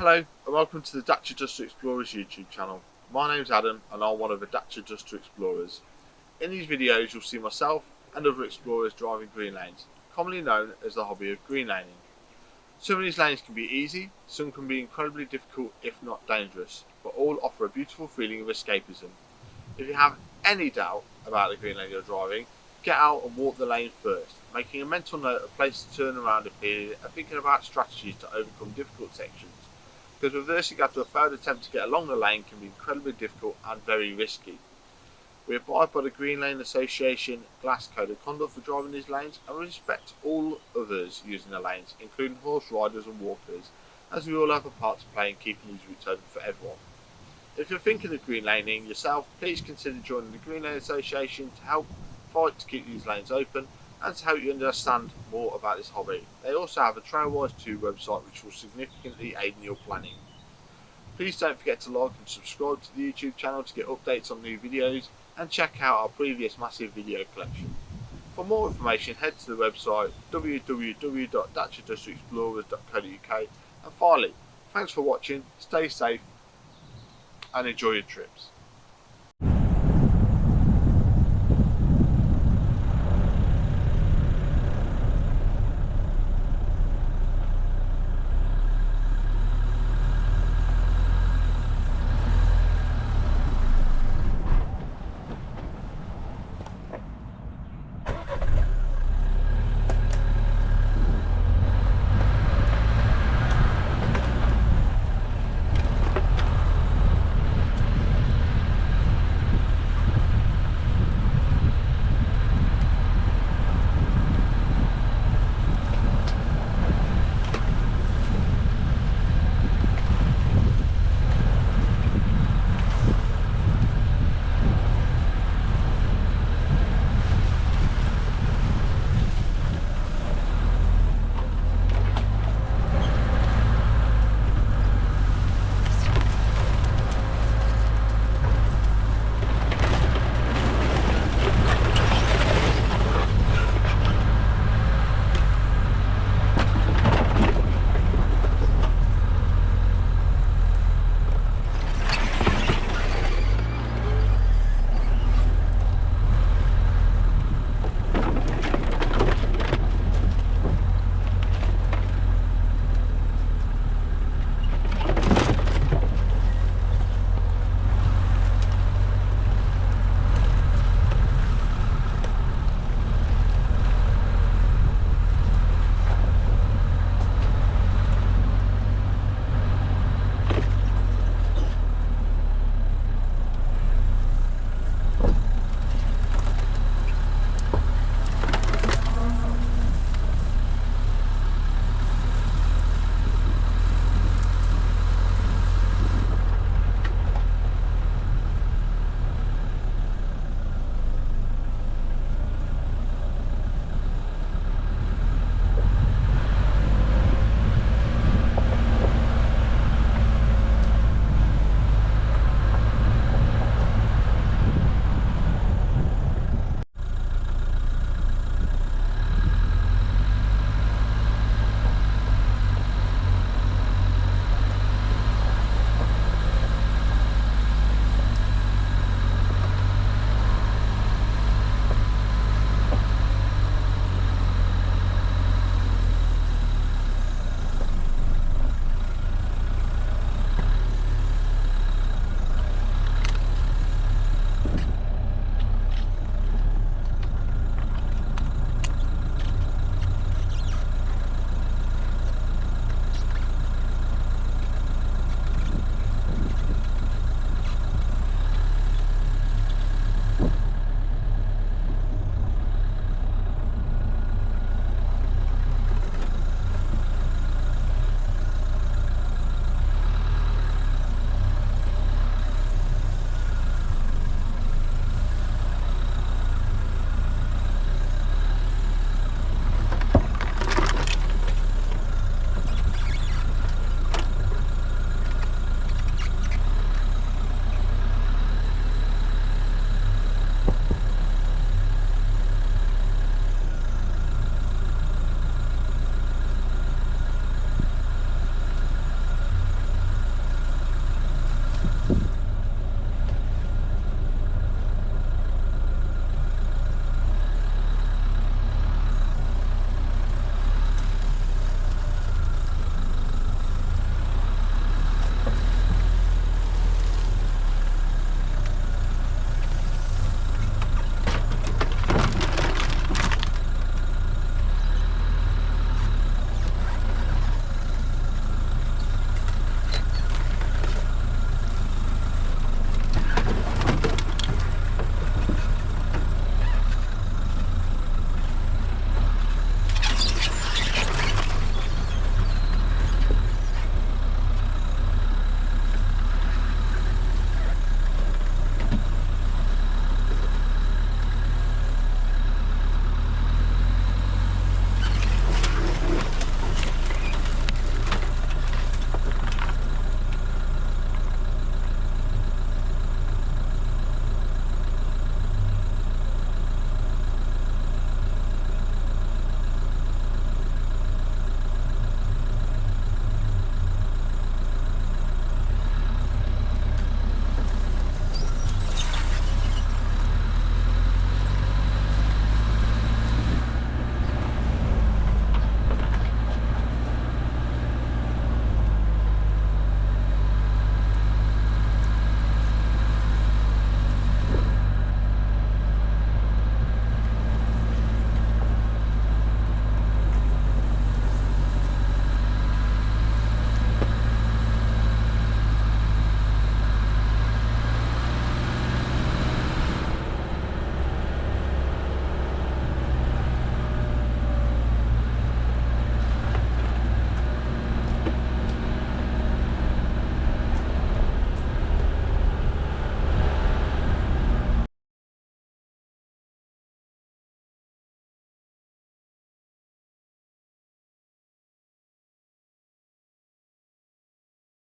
Hello and welcome to the Dacia Duster Explorers YouTube channel. My name's Adam and I'm one of the Dacia Duster Explorers. In these videos you'll see myself and other explorers driving green lanes, commonly known as the hobby of green laning. Some of these lanes can be easy, some can be incredibly difficult if not dangerous, but all offer a beautiful feeling of escapism. If you have any doubt about the green lane you're driving, get out and walk the lane first, making a mental note of places to turn around if needed and thinking about strategies to overcome difficult sections, because reversing after a failed attempt to get along the lane can be incredibly difficult and very risky. We abide by the Green Lane Association Glass Code of Conduct for driving these lanes and respect all others using the lanes, including horse riders and walkers, as we all have a part to play in keeping these routes open for everyone. If you're thinking of green laning yourself, please consider joining the Green Lane Association to help fight to keep these lanes open and to help you understand more about this hobby. They also have a Trailwise 2 website which will significantly aid in your planning. Please don't forget to like and subscribe to the YouTube channel to get updates on new videos and check out our previous massive video collection. For more information head to the website www.daciadusterexplorers.co.uk, and finally, thanks for watching, stay safe and enjoy your trips.